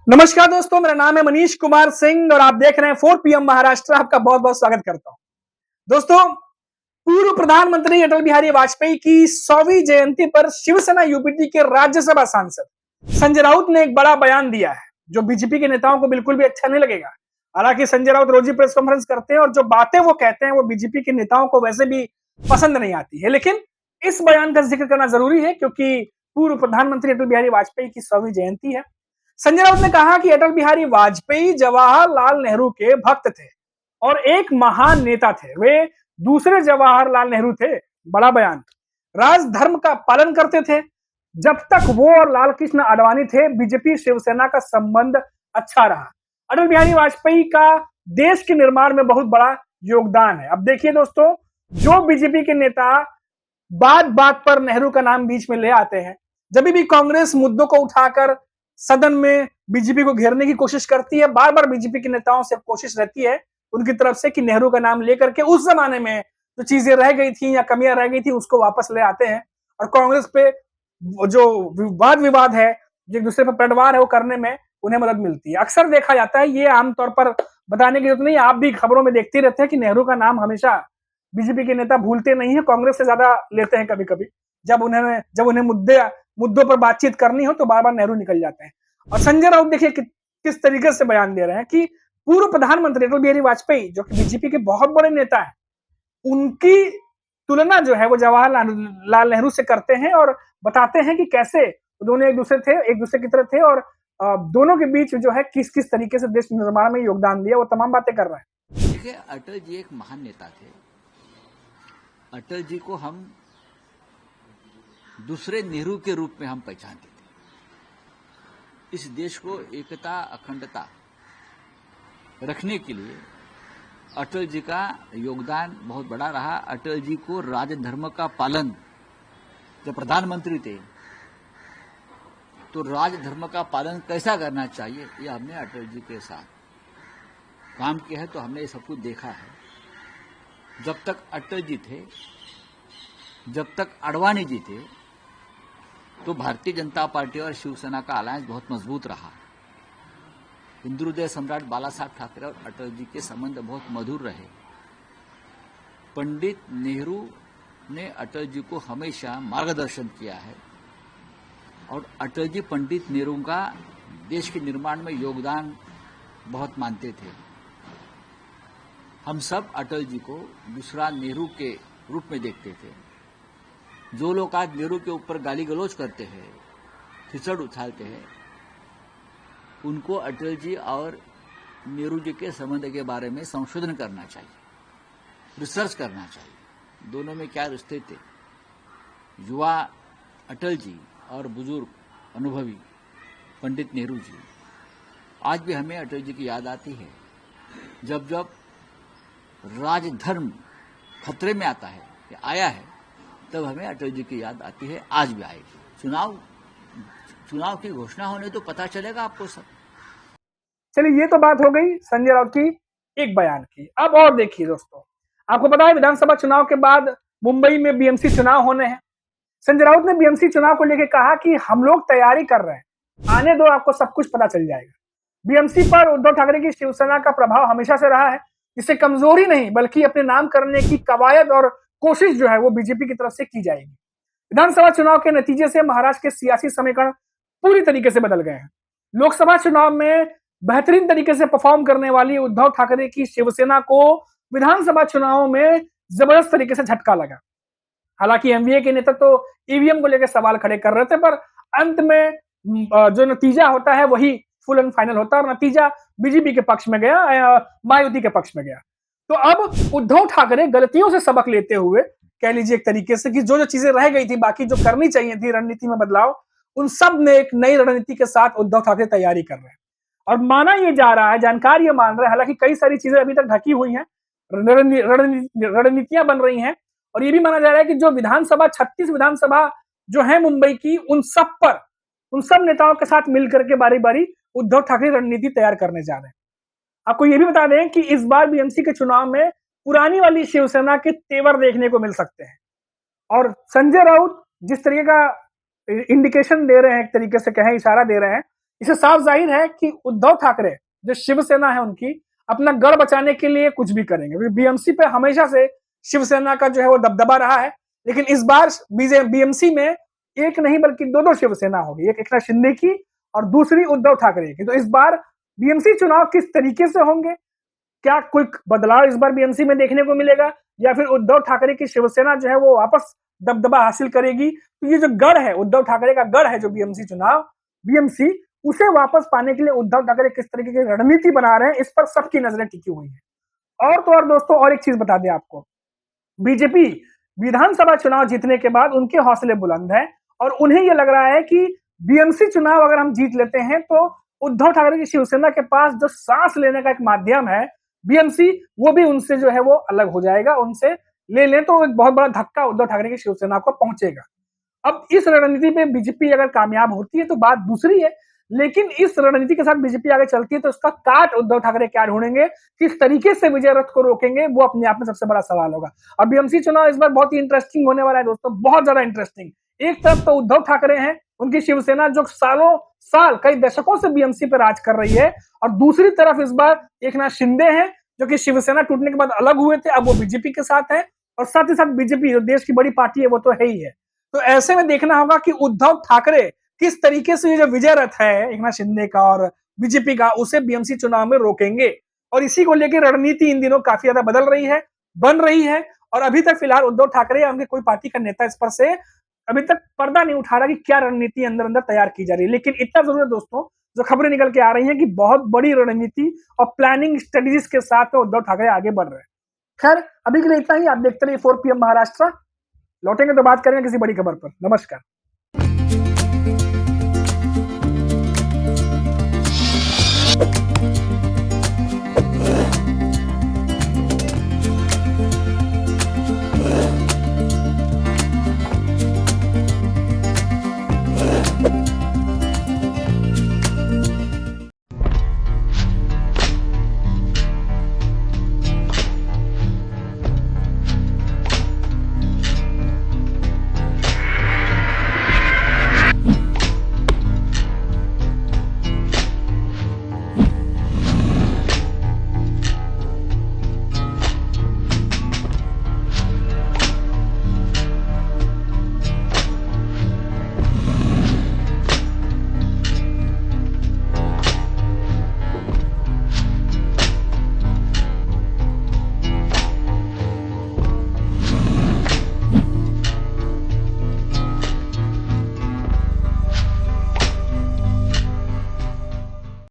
नमस्कार दोस्तों, मेरा नाम है मनीष कुमार सिंह और आप देख रहे हैं 4 पीएम महाराष्ट्र। आपका बहुत बहुत स्वागत करता हूं। दोस्तों, पूर्व प्रधानमंत्री अटल बिहारी वाजपेयी की 100वीं जयंती पर शिवसेना यूपीटी के राज्यसभा सांसद संजय राउत ने एक बड़ा बयान दिया है जो बीजेपी के नेताओं को बिल्कुल भी अच्छा नहीं लगेगा। हालांकि संजय राउत रोज ही प्रेस कॉन्फ्रेंस करते हैं और जो बातें वो कहते हैं वो बीजेपी के नेताओं को वैसे भी पसंद नहीं आती है, लेकिन इस बयान का जिक्र करना जरूरी है क्योंकि पूर्व प्रधानमंत्री अटल बिहारी वाजपेयी की 100वीं जयंती है। संजय राउत ने कहा कि अटल बिहारी वाजपेयी जवाहरलाल नेहरू के भक्त थे और एक महान नेता थे। वे दूसरे जवाहरलाल नेहरू थे। बड़ा बयान। राजधर्म का पालन करते थे। जब तक वो और लाल कृष्ण आडवाणी थे, बीजेपी शिवसेना का संबंध अच्छा रहा। अटल बिहारी वाजपेयी का देश के निर्माण में बहुत बड़ा योगदान है। अब देखिए दोस्तों, जो बीजेपी के नेता बात बात पर नेहरू का नाम बीच में ले आते हैं, जब भी कांग्रेस मुद्दों को उठाकर सदन में बीजेपी को घेरने की कोशिश करती है, बार बार बीजेपी के नेताओं से कोशिश रहती है उनकी तरफ से कि नेहरू का नाम लेकर के उस जमाने में जो चीजें रह गई थी या कमियां रह गई थी उसको वापस ले आते हैं और कांग्रेस पे जो वाद विवाद है, जो एक दूसरे पर पलटवार है, वो करने में उन्हें मदद मिलती है। अक्सर देखा जाता है, ये आमतौर पर बताने की जरूरत नहीं, आप भी खबरों में देखते रहते हैं कि नेहरू का नाम हमेशा बीजेपी के नेता भूलते नहीं है, कांग्रेस से ज्यादा लेते हैं कभी कभी। जब उन्हें मुद्दों पर बातचीत करनी हो तो बार बार नेहरू निकल जाते हैं। और संजय राउत देखिए किस तरीके से बयान दे रहे हैं कि पूर्व प्रधानमंत्री अटल बिहारी वाजपेयी जो कि बीजेपी के बहुत बड़े नेता हैं, उनकी तुलना जो है वो जवाहरलाल नेहरू से करते हैं और बताते हैं कि कैसे दोनों एक दूसरे की तरह थे और दोनों के बीच जो है किस किस तरीके से देश निर्माण में योगदान दिया, वो तमाम बातें कर रहे हैं। देखिए, अटल जी एक महान नेता थे। अटल जी को हम दूसरे नेहरू के रूप में हम पहचानते थे। इस देश को एकता अखंडता रखने के लिए अटल जी का योगदान बहुत बड़ा रहा। अटल जी को राजधर्म का पालन, जब प्रधानमंत्री थे तो राजधर्म का पालन कैसा करना चाहिए, ये हमने अटल जी के साथ काम किया है, तो हमने ये सब कुछ देखा है। जब तक अटल जी थे, जब तक आडवाणी जी थे, तो भारतीय जनता पार्टी और शिवसेना का अलायंस बहुत मजबूत रहा। हिंदू हृदय सम्राट बाला साहब ठाकरे और अटल जी के संबंध बहुत मधुर रहे। पंडित नेहरू ने अटल जी को हमेशा मार्गदर्शन किया है और अटल जी पंडित नेहरू का देश के निर्माण में योगदान बहुत मानते थे। हम सब अटल जी को दूसरा नेहरू के रूप में देखते थे। जो लोग आज नेहरू के ऊपर गाली गलौज करते हैं, खिचड़ उछालते हैं, उनको अटल जी और नेहरू जी के संबंध के बारे में संशोधन करना चाहिए, रिसर्च करना चाहिए। दोनों में क्या रिश्ते थे। युवा अटल जी और बुजुर्ग अनुभवी पंडित नेहरू जी। आज भी हमें अटल जी की याद आती है। जब जब राजधर्म खतरे में आता है या आया है, तब हमें अटल जी की याद आती है, आज भी आएगी। चुनाव की घोषणा होने तो पता चलेगा आपको सब। चलिए, ये तो बात हो गई संजय राउत की एक बयान की। अब और देखिए दोस्तों, आपको पता है विधानसभा चुनाव के बाद मुंबई में बीएमसी चुनाव होने हैं। संजय राउत ने बीएमसी चुनाव को लेकर कहा कि हम लोग तैयारी कर रहे हैं, आने दो, आपको सब कुछ पता चल जाएगा। बीएमसी पर उद्धव ठाकरे की शिवसेना का प्रभाव हमेशा से रहा है। इससे कमजोरी नहीं बल्कि अपने नाम करने की कवायद और कोशिश जो है वो बीजेपी की तरफ से की जाएगी। विधानसभा चुनाव के नतीजे से महाराष्ट्र के सियासी समीकरण पूरी तरीके से बदल गए हैं। लोकसभा चुनाव में बेहतरीन तरीके से परफॉर्म करने वाली उद्धव ठाकरे की शिवसेना को विधानसभा चुनाव में जबरदस्त तरीके से झटका लगा। हालांकि एमवीए के नेता तो ईवीएम को लेकर सवाल खड़े कर रहे थे, पर अंत में जो नतीजा होता है वही फुल एंड फाइनल होता है और नतीजा बीजेपी के पक्ष में गया, मायावती के पक्ष में गया। तो अब उद्धव ठाकरे गलतियों से सबक लेते हुए, कह लीजिए एक तरीके से, कि जो चीजें रह गई थी, बाकी जो करनी चाहिए थी रणनीति में बदलाव, उन सब में एक नई रणनीति के साथ उद्धव ठाकरे तैयारी कर रहे हैं। और माना यह जा रहा है, जानकार ये मान रहे हैं, हालांकि कई सारी चीजें अभी तक ढकी हुई हैं, रणनीतियां बन रही हैं, और ये भी माना जा रहा है कि जो विधानसभा 36 विधानसभा जो है मुंबई की, उन सब नेताओं के साथ मिलकर के बारी बारी उद्धव ठाकरे रणनीति तैयार करने जा रहे हैं। आपको ये भी बता दें कि इस बार बीएमसी के चुनाव में पुरानी वाली शिवसेना के तेवर देखने को मिल सकते हैं। और संजय राउत जिस तरीके का इंडिकेशन दे रहे हैं, एक तरीके से कहें इशारा दे रहे हैं इससे साफ जाहिर है कि उद्धव ठाकरे जो शिवसेना है उनकी अपना गढ़ बचाने के लिए कुछ भी करेंगे, क्योंकि बीएमसी पे हमेशा से शिवसेना का जो है वो दबदबा रहा है। लेकिन इस बार बीएमसी में एक नहीं बल्कि दो शिवसेना होगी, एक एकनाथ शिंदे की और दूसरी उद्धव ठाकरे की। तो इस बार बीएमसी चुनाव किस तरीके से होंगे, क्या कोई बदलाव इस बार बीएमसी में देखने को मिलेगा या फिर उद्धव ठाकरे की शिवसेना जो है वो वापस दबदबा हासिल करेगी। तो ये जो गढ़ है, उद्धव ठाकरे का गढ़ है जो बीएमसी चुनाव, बीएमसी उसे वापस पाने के लिए उद्धव ठाकरे किस तरीके की रणनीति बना रहे हैं, इस पर सबकी नजरें टिकी हुई है। और तो और दोस्तों, और एक चीज बता दें आपको, बीजेपी विधानसभा चुनाव जीतने के बाद उनके हौसले बुलंद है और उन्हें यह लग रहा है कि बीएमसी चुनाव अगर हम जीत लेते हैं तो उद्धव ठाकरे की शिवसेना के पास जो सांस लेने का एक माध्यम है बीएमसी, वो भी उनसे जो है वो अलग हो जाएगा, उनसे ले लें तो एक बहुत बड़ा धक्का उद्धव ठाकरे की शिवसेना को पहुंचेगा। अब इस रणनीति पे बीजेपी अगर कामयाब होती है तो बात दूसरी है, लेकिन इस रणनीति के साथ बीजेपी आगे चलती है तो इसका काट उद्धव ठाकरे क्या ढूंढेंगे, किस तरीके से विजय रथ को रोकेंगे, वो अपने आप में सबसे बड़ा सवाल होगा। और बीएमसी चुनाव इस बार बहुत ही इंटरेस्टिंग होने वाला है दोस्तों, बहुत ज्यादा इंटरेस्टिंग। एक तरफ तो उद्धव ठाकरे हैं, उनकी शिवसेना जो सालों साल कई दशकों से बीएमसी पर राज कर रही है, और दूसरी तरफ इस बार एकनाथ शिंदे हैं जो कि शिवसेना टूटने के बाद अलग हुए थे, अब वो बीजेपी के साथ है, और साथ ही साथ बीजेपी जो देश की बड़ी पार्टी है वो तो है ही है। तो ऐसे में देखना होगा कि उद्धव ठाकरे किस तरीके से ये जो विजय रथ है एकनाथ शिंदे का और बीजेपी का, उसे बीएमसी चुनाव में रोकेंगे। और इसी को लेकर रणनीति इन दिनों काफी ज्यादा बदल रही है, बन रही है, और अभी तक फिलहाल उद्धव ठाकरे या उनके कोई पार्टी का नेता इस पर से अभी तक पर्दा नहीं उठा रहा कि क्या रणनीति अंदर अंदर तैयार की जा रही है। लेकिन इतना जरूर है दोस्तों, जो खबरें निकल के आ रही हैं कि बहुत बड़ी रणनीति और प्लानिंग स्ट्रेटेजीज के साथ में उद्धव ठाकरे आगे बढ़ रहे हैं। खैर, अभी के लिए इतना ही। आप देखते रहिए 4 PM महाराष्ट्र। लौटेंगे तो बात करेंगे किसी बड़ी खबर पर। नमस्कार।